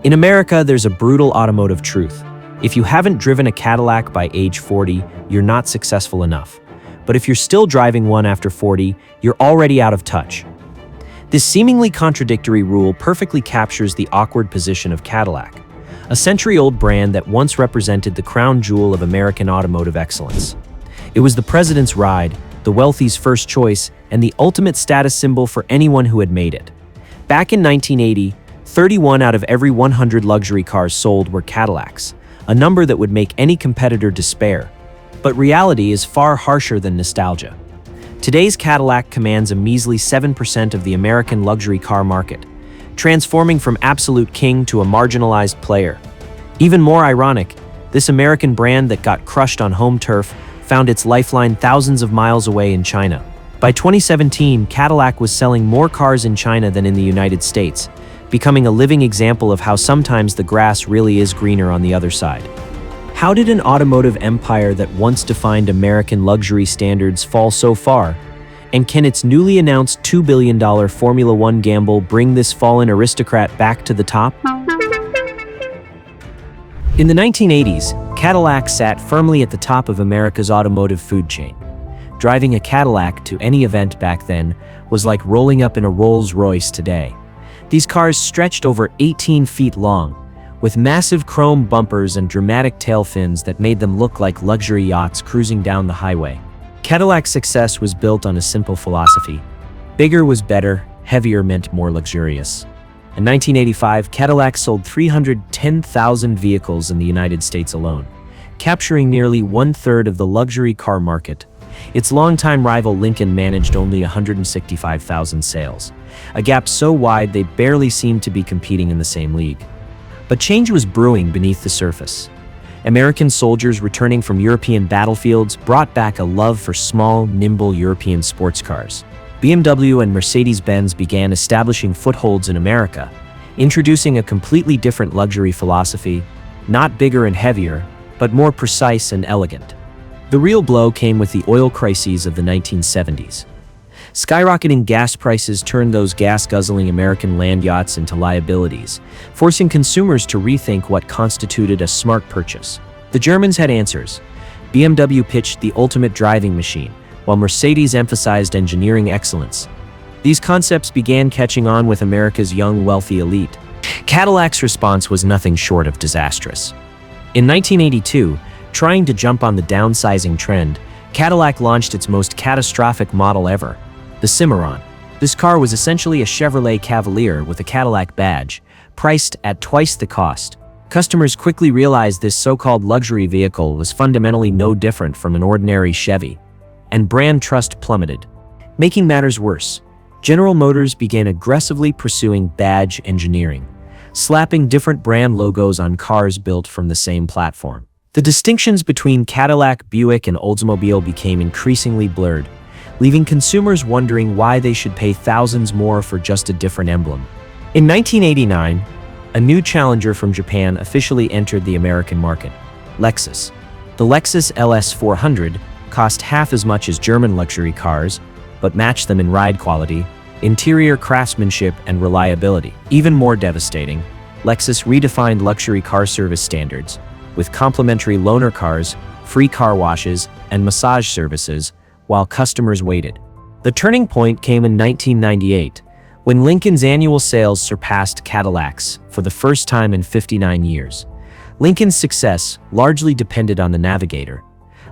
In America, there's a brutal automotive truth. If you haven't driven a Cadillac by age 40, you're not successful enough. But if you're still driving one after 40, you're already out of touch. This seemingly contradictory rule perfectly captures the awkward position of Cadillac, a century-old brand that once represented the crown jewel of American automotive excellence. It was the president's ride, the wealthy's first choice, and the ultimate status symbol for anyone who had made it. Back in 1980, 31 out of every 100 luxury cars sold were Cadillacs, a number that would make any competitor despair. But reality is far harsher than nostalgia. Today's Cadillac commands a measly 7% of the American luxury car market, transforming from absolute king to a marginalized player. Even more ironic, this American brand that got crushed on home turf found its lifeline thousands of miles away in China. By 2017, Cadillac was selling more cars in China than in the United States, becoming a living example of how sometimes the grass really is greener on the other side. How did an automotive empire that once defined American luxury standards fall so far? And can its newly announced $2 billion Formula One gamble bring this fallen aristocrat back to the top? In the 1980s, Cadillac sat firmly at the top of America's automotive food chain. Driving a Cadillac to any event back then was like rolling up in a Rolls-Royce today. These cars stretched over 18 feet long, with massive chrome bumpers and dramatic tail fins that made them look like luxury yachts cruising down the highway. Cadillac's success was built on a simple philosophy. Bigger was better, heavier meant more luxurious. In 1985, Cadillac sold 310,000 vehicles in the United States alone, capturing nearly one-third of the luxury car market. Its longtime rival Lincoln managed only 165,000 sales, a gap so wide they barely seemed to be competing in the same league. But change was brewing beneath the surface. American soldiers returning from European battlefields brought back a love for small, nimble European sports cars. BMW and Mercedes-Benz began establishing footholds in America, introducing a completely different luxury philosophy, not bigger and heavier, but more precise and elegant. The real blow came with the oil crises of the 1970s. Skyrocketing gas prices turned those gas-guzzling American land yachts into liabilities, forcing consumers to rethink what constituted a smart purchase. The Germans had answers. BMW pitched the ultimate driving machine, while Mercedes emphasized engineering excellence. These concepts began catching on with America's young, wealthy elite. Cadillac's response was nothing short of disastrous. In 1982, trying to jump on the downsizing trend, Cadillac launched its most catastrophic model ever, the Cimarron. This car was essentially a Chevrolet Cavalier with a Cadillac badge, priced at twice the cost. Customers quickly realized this so-called luxury vehicle was fundamentally no different from an ordinary Chevy, and brand trust plummeted. Making matters worse, General Motors began aggressively pursuing badge engineering, slapping different brand logos on cars built from the same platform. The distinctions between Cadillac, Buick, and Oldsmobile became increasingly blurred, leaving consumers wondering why they should pay thousands more for just a different emblem. In 1989, a new challenger from Japan officially entered the American market, Lexus. The Lexus LS 400 cost half as much as German luxury cars, but matched them in ride quality, interior craftsmanship, and reliability. Even more devastating, Lexus redefined luxury car service standards, with complimentary loaner cars, free car washes, and massage services, while customers waited. The turning point came in 1998, when Lincoln's annual sales surpassed Cadillac's for the first time in 59 years. Lincoln's success largely depended on the Navigator,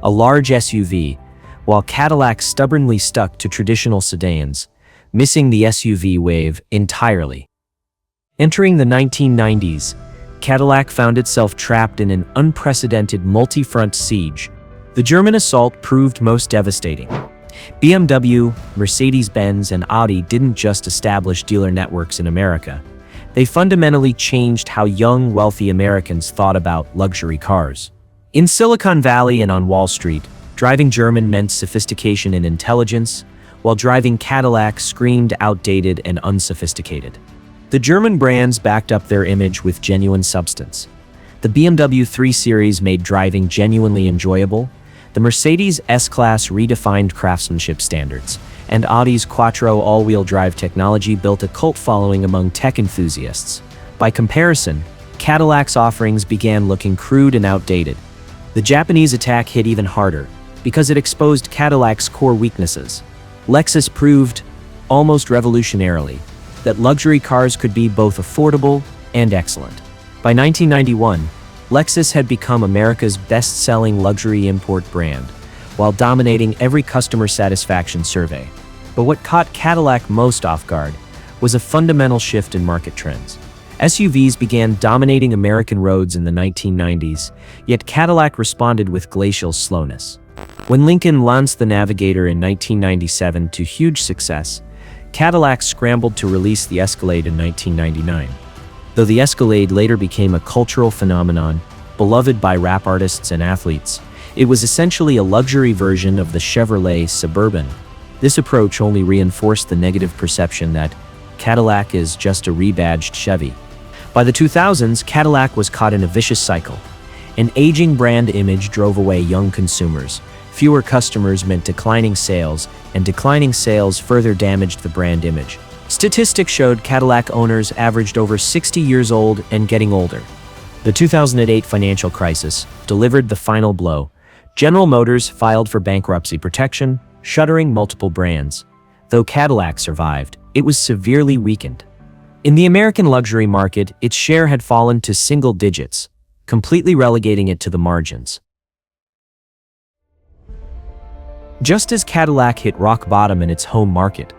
a large SUV, while Cadillac stubbornly stuck to traditional sedans, missing the SUV wave entirely. Entering the 1990s, Cadillac found itself trapped in an unprecedented multi-front siege. The German assault proved most devastating. BMW, Mercedes-Benz, and Audi didn't just establish dealer networks in America. They fundamentally changed how young, wealthy Americans thought about luxury cars. In Silicon Valley and on Wall Street, driving German meant sophistication and intelligence, while driving Cadillac screamed outdated and unsophisticated. The German brands backed up their image with genuine substance. The BMW 3 Series made driving genuinely enjoyable, the Mercedes S-Class redefined craftsmanship standards, and Audi's Quattro all-wheel drive technology built a cult following among tech enthusiasts. By comparison, Cadillac's offerings began looking crude and outdated. The Japanese attack hit even harder, because it exposed Cadillac's core weaknesses. Lexus proved, almost revolutionarily, that luxury cars could be both affordable and excellent. By 1991, Lexus had become America's best-selling luxury import brand, while dominating every customer satisfaction survey. But what caught Cadillac most off guard was a fundamental shift in market trends. SUVs began dominating American roads in the 1990s, yet Cadillac responded with glacial slowness. When Lincoln launched the Navigator in 1997 to huge success, Cadillac scrambled to release the Escalade in 1999. Though the Escalade later became a cultural phenomenon, beloved by rap artists and athletes, it was essentially a luxury version of the Chevrolet Suburban. This approach only reinforced the negative perception that Cadillac is just a rebadged Chevy. By the 2000s, Cadillac was caught in a vicious cycle. An aging brand image drove away young consumers. Fewer customers meant declining sales, and declining sales further damaged the brand image. Statistics showed Cadillac owners averaged over 60 years old and getting older. The 2008 financial crisis delivered the final blow. General Motors filed for bankruptcy protection, shuttering multiple brands. Though Cadillac survived, it was severely weakened. In the American luxury market, its share had fallen to single digits, completely relegating it to the margins. Just as Cadillac hit rock bottom in its home market,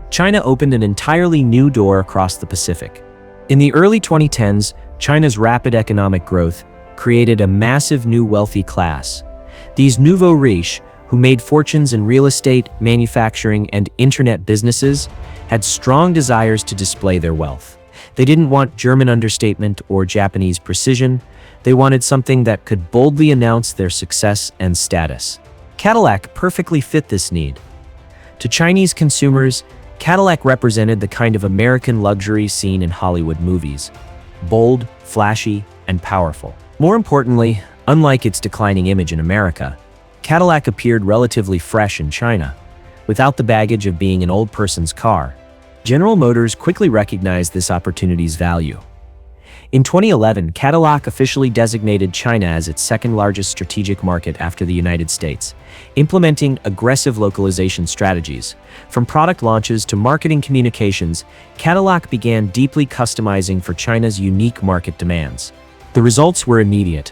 China opened an entirely new door across the Pacific. In the early 2010s, China's rapid economic growth created a massive new wealthy class. These nouveau riches, who made fortunes in real estate, manufacturing, and internet businesses, had strong desires to display their wealth. They didn't want German understatement or Japanese precision. They wanted something that could boldly announce their success and status. Cadillac perfectly fit this need. To Chinese consumers, Cadillac represented the kind of American luxury seen in Hollywood movies: bold, flashy, and powerful. More importantly, unlike its declining image in America, Cadillac appeared relatively fresh in China, without the baggage of being an old person's car. General Motors quickly recognized this opportunity's value. In 2011, Cadillac officially designated China as its second-largest strategic market after the United States, implementing aggressive localization strategies. From product launches to marketing communications, Cadillac began deeply customizing for China's unique market demands. The results were immediate.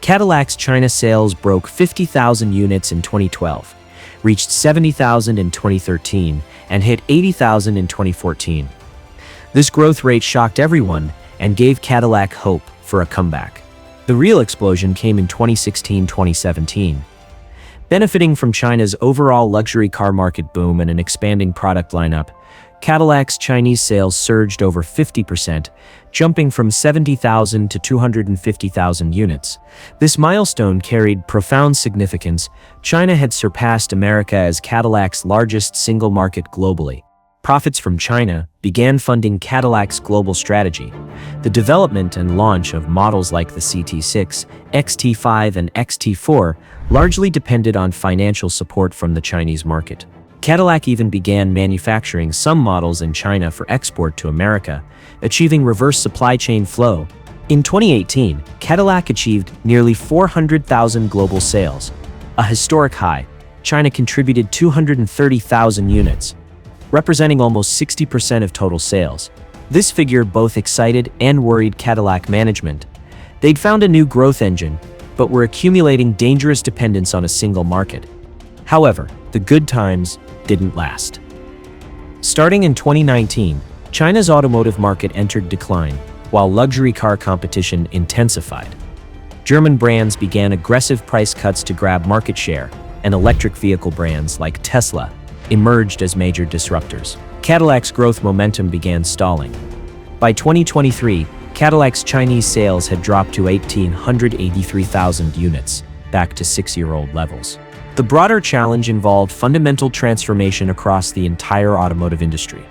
Cadillac's China sales broke 50,000 units in 2012, reached 70,000 in 2013, and hit 80,000 in 2014. This growth rate shocked everyone and gave Cadillac hope for a comeback. The real explosion came in 2016-2017. Benefiting from China's overall luxury car market boom and an expanding product lineup, Cadillac's Chinese sales surged over 50%, jumping from 70,000 to 250,000 units. This milestone carried profound significance. China had surpassed America as Cadillac's largest single market globally. Profits from China began funding Cadillac's global strategy. The development and launch of models like the CT6, XT5, and XT4 largely depended on financial support from the Chinese market. Cadillac even began manufacturing some models in China for export to America, achieving reverse supply chain flow. In 2018, Cadillac achieved nearly 400,000 global sales, a historic high. China contributed 230,000 units, representing almost 60% of total sales. This figure both excited and worried Cadillac management. They'd found a new growth engine, but were accumulating dangerous dependence on a single market. However, the good times didn't last. Starting in 2019, China's automotive market entered decline, while luxury car competition intensified. German brands began aggressive price cuts to grab market share, and electric vehicle brands like Tesla emerged as major disruptors. Cadillac's growth momentum began stalling. By 2023, Cadillac's Chinese sales had dropped to 1,883,000 units, back to six-year-old levels. The broader challenge involved fundamental transformation across the entire automotive industry.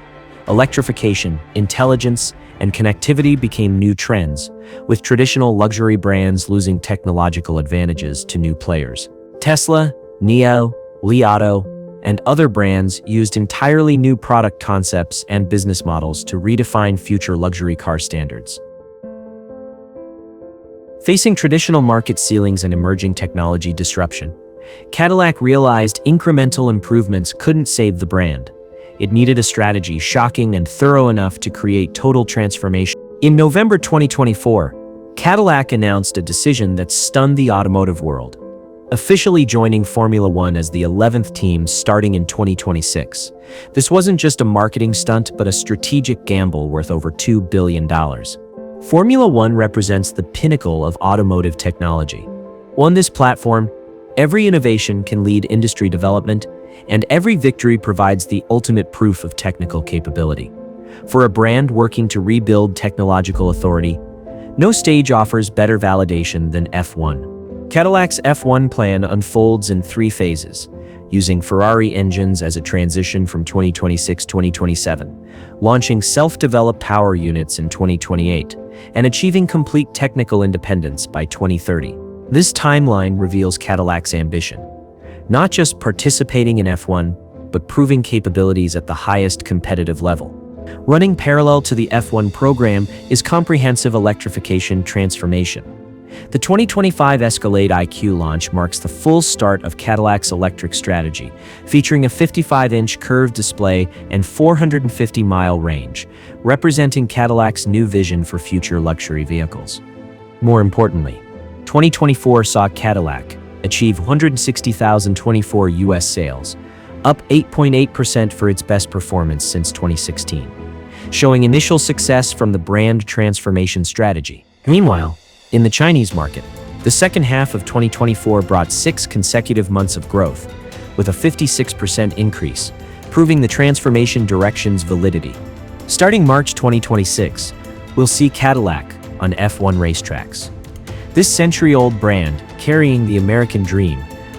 Electrification, intelligence, and connectivity became new trends, with traditional luxury brands losing technological advantages to new players. Tesla, NIO, Li Auto, and other brands used entirely new product concepts and business models to redefine future luxury car standards. Facing traditional market ceilings and emerging technology disruption, Cadillac realized incremental improvements couldn't save the brand. It needed a strategy shocking and thorough enough to create total transformation. In November 2024, Cadillac announced a decision that stunned the automotive world, officially joining Formula One as the 11th team starting in 2026. This wasn't just a marketing stunt, but a strategic gamble worth over $2 billion. Formula One represents the pinnacle of automotive technology. On this platform, every innovation can lead industry development, and every victory provides the ultimate proof of technical capability. For a brand working to rebuild technological authority, no stage offers better validation than F1. Cadillac's F1 plan unfolds in 3 phases, using Ferrari engines as a transition from 2026-2027, launching self-developed power units in 2028, and achieving complete technical independence by 2030. This timeline reveals Cadillac's ambition, not just participating in F1, but proving capabilities at the highest competitive level. Running parallel to the F1 program is comprehensive electrification transformation. The 2025 Escalade IQ launch marks the full start of Cadillac's electric strategy, featuring a 55-inch curved display and 450-mile range, representing Cadillac's new vision for future luxury vehicles. More importantly, 2024 saw Cadillac achieve 160,024 U.S. sales, up 8.8% for its best performance since 2016, showing initial success from the brand transformation strategy. Meanwhile, in the Chinese market, the second half of 2024 brought 6 consecutive months of growth, with a 56% increase, proving the transformation direction's validity. Starting March 2026, we'll see Cadillac on F1 racetracks. This century-old brand, carrying the American dream,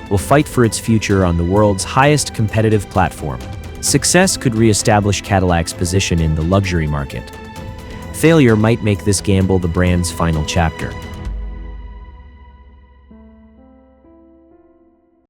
will fight for its future on the world's highest competitive platform. Success could re-establish Cadillac's position in the luxury market. Failure might make this gamble the brand's final chapter.